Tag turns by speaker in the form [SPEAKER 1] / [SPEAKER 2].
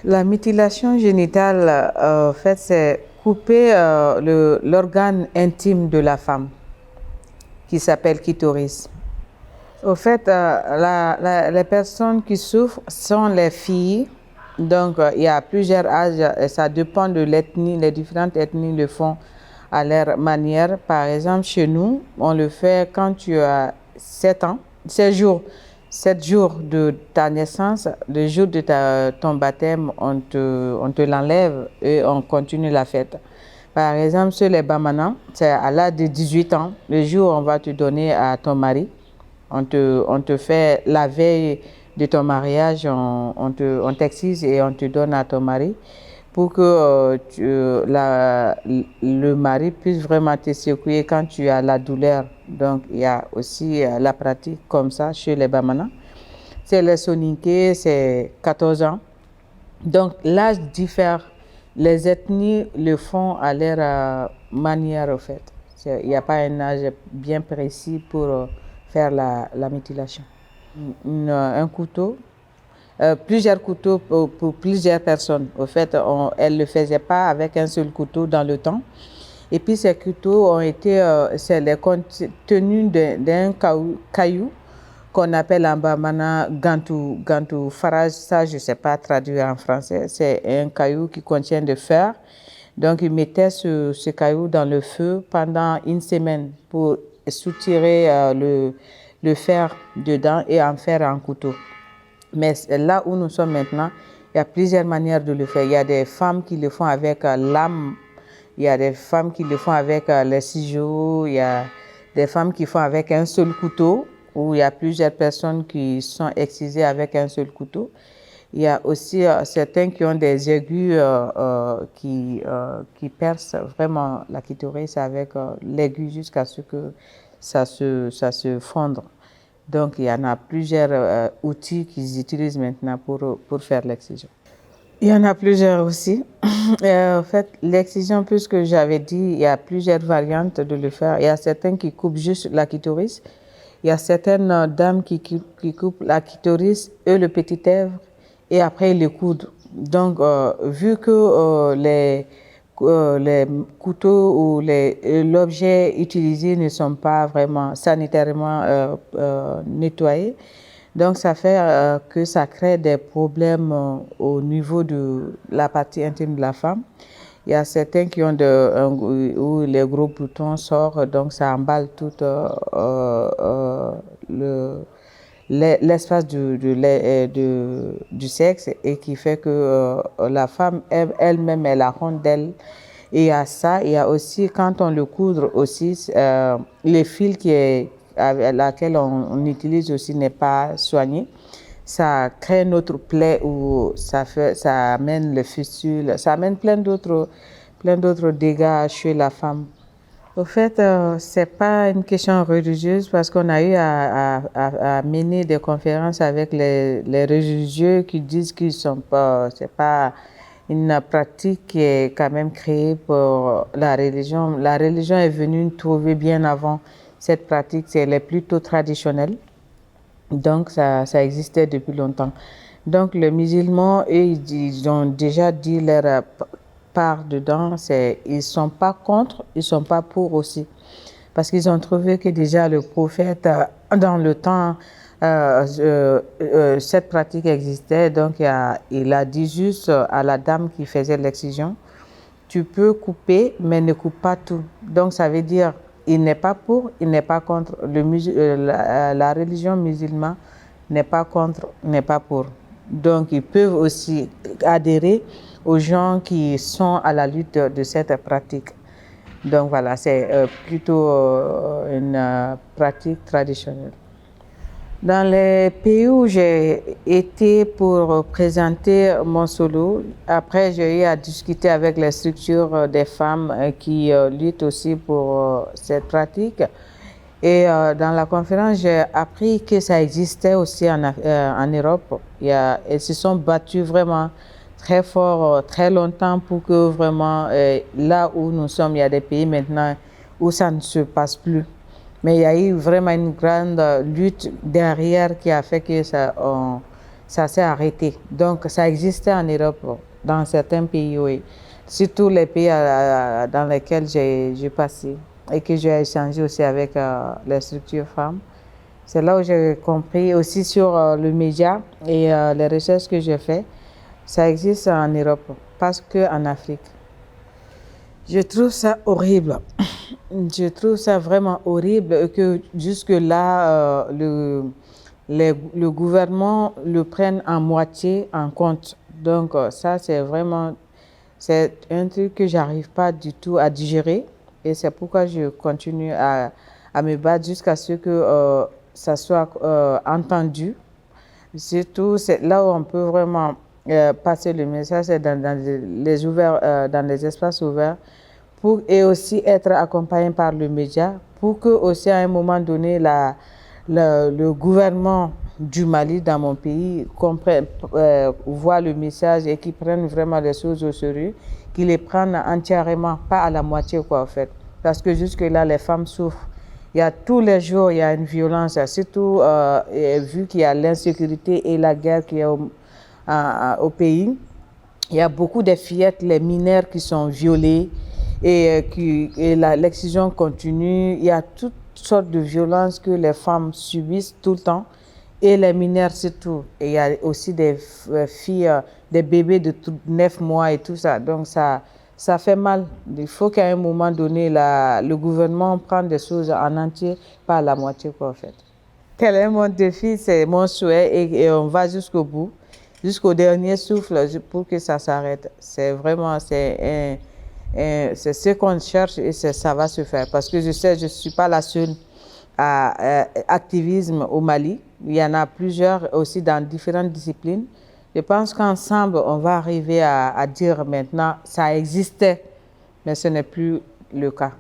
[SPEAKER 1] La mutilation génitale, en fait, c'est couper l'organe intime de la femme, qui s'appelle clitoris. Au fait, les personnes qui souffrent sont les filles. Donc, il y a plusieurs âges et ça dépend de l'ethnie. Les différentes ethnies le font à leur manière. Par exemple, chez nous, on le fait quand tu as 7 ans, 7 jours. 7 jours de ta naissance, le jour de ton baptême, on te l'enlève et on continue la fête. Par exemple, chez les Bamana, c'est à l'âge de 18 ans, le jour où on va te donner à ton mari. On te fait la veille de ton mariage, on t'excise et on te donne à ton mari pour que le mari puisse vraiment te secouer quand tu as la douleur. Donc, il y a aussi la pratique comme ça chez les Bamana. C'est les Soninké, c'est 14 ans. Donc, l'âge diffère. Les ethnies le font à leur manière, en fait. Il n'y a pas un âge bien précis pour faire la mutilation. Un couteau, plusieurs couteaux pour plusieurs personnes. Au fait, elle ne le faisait pas avec un seul couteau dans le temps. Et puis ces couteaux ont été, c'est les contenus d'un caillou qu'on appelle en Bamana gantu farage. Ça, je ne sais pas traduire en français. C'est un caillou qui contient de fer. Donc, ils mettaient ce caillou dans le feu pendant une semaine pour soutirer le fer dedans et en faire un couteau. Mais là où nous sommes maintenant, il y a plusieurs manières de le faire. Il y a des femmes qui le font avec l'âme, il y a des femmes qui le font avec les ciseaux, il y a des femmes qui font avec un seul couteau, où il y a plusieurs personnes qui sont excisées avec un seul couteau. Il y a aussi certains qui ont des aigus qui percent vraiment la clitoris avec l'aigu jusqu'à ce que ça se fonde. Donc, il y en a plusieurs outils qu'ils utilisent maintenant pour faire l'excision. Il y en a plusieurs aussi. En fait, l'excision, puisque j'avais dit, il y a plusieurs variantes de le faire. Il y a certains qui coupent juste la clitoris. Il y a certaines dames qui coupent la clitoris et le petit lèvre et après les coudes. Donc, vu que les couteaux ou l'objet utilisé ne sont pas vraiment sanitairement nettoyés, donc ça fait que ça crée des problèmes au niveau de la partie intime de la femme. Il y a certains qui ont où les gros boutons sortent, donc ça emballe tout l'espace du sexe et qui fait que la femme elle-même, elle a honte d'elle. Et il y a ça, il y a aussi quand on le coudre aussi, les fils avec laquelle on utilise aussi n'est pas soigné. Ça crée notre plaie ou ça amène le fistule, ça amène plein d'autres dégâts chez la femme. Au fait, c'est pas une question religieuse parce qu'on a eu à mener des conférences avec les religieux qui disent qu'ils sont pas, c'est pas une pratique qui est quand même créée pour la religion. La religion est venue trouver bien avant cette pratique, elle est plutôt traditionnelle. Donc, ça existait depuis longtemps. Donc, les musulmans, eux, ils ont déjà dit leur part dedans, ils ne sont pas contre, ils ne sont pas pour aussi. Parce qu'ils ont trouvé que déjà le prophète, dans le temps, cette pratique existait. Donc, il a dit juste à la dame qui faisait l'excision, tu peux couper, mais ne coupe pas tout. Donc, ça veut dire il n'est pas pour, il n'est pas contre. La religion musulmane n'est pas contre, n'est pas pour. Donc, ils peuvent aussi adhérer aux gens qui sont à la lutte de cette pratique. Donc, voilà, c'est plutôt une pratique traditionnelle. Dans les pays où j'ai été pour présenter mon solo, après j'ai eu à discuter avec les structures des femmes qui luttent aussi pour cette pratique. Et dans la conférence, j'ai appris que ça existait aussi en Europe. Elles se sont battues vraiment très fort, très longtemps pour que vraiment, là où nous sommes, il y a des pays maintenant où ça ne se passe plus. Mais il y a eu vraiment une grande lutte derrière qui a fait que ça s'est arrêté. Donc, ça existait en Europe, dans certains pays, oui. Surtout les pays dans lesquels j'ai passé et que j'ai échangé aussi avec les structures femmes. C'est là où j'ai compris aussi sur le média et les recherches que j'ai faites. Ça existe en Europe, pas qu'en Afrique. Je trouve ça horrible. Je trouve ça vraiment horrible que jusque-là, le gouvernement le prenne en moitié en compte. Donc ça, c'est un truc que j'arrive pas du tout à digérer. Et c'est pourquoi je continue à me battre jusqu'à ce que ça soit entendu. Surtout, c'est là où on peut vraiment passer le message, c'est dans les espaces ouverts, et aussi être accompagné par le média, pour que aussi à un moment donné, le gouvernement du Mali dans mon pays voit le message et qu'ils prennent vraiment les choses au sérieux, qu'ils les prennent entièrement, pas à la moitié quoi en fait. Parce que jusque-là, les femmes souffrent. Il y a tous les jours, il y a une violence, surtout vu qu'il y a l'insécurité et la guerre qui est au pays. Il y a beaucoup de fillettes, les mineurs qui sont violées et l'excision continue. Il y a toutes sortes de violences que les femmes subissent tout le temps et les mineurs surtout. Et il y a aussi des filles, des bébés de 9 mois et tout ça. Donc ça fait mal. Il faut qu'à un moment donné, le gouvernement prenne des choses en entier, pas à la moitié quoi en fait. Tel est mon défi, c'est mon souhait et on va jusqu'au bout, jusqu'au dernier souffle pour que ça s'arrête. C'est vraiment, c'est ce qu'on cherche et ça va se faire. Parce que je sais, je ne suis pas la seule à activisme au Mali. Il y en a plusieurs aussi dans différentes disciplines. Je pense qu'ensemble, on va arriver à dire maintenant, ça existait, mais ce n'est plus le cas.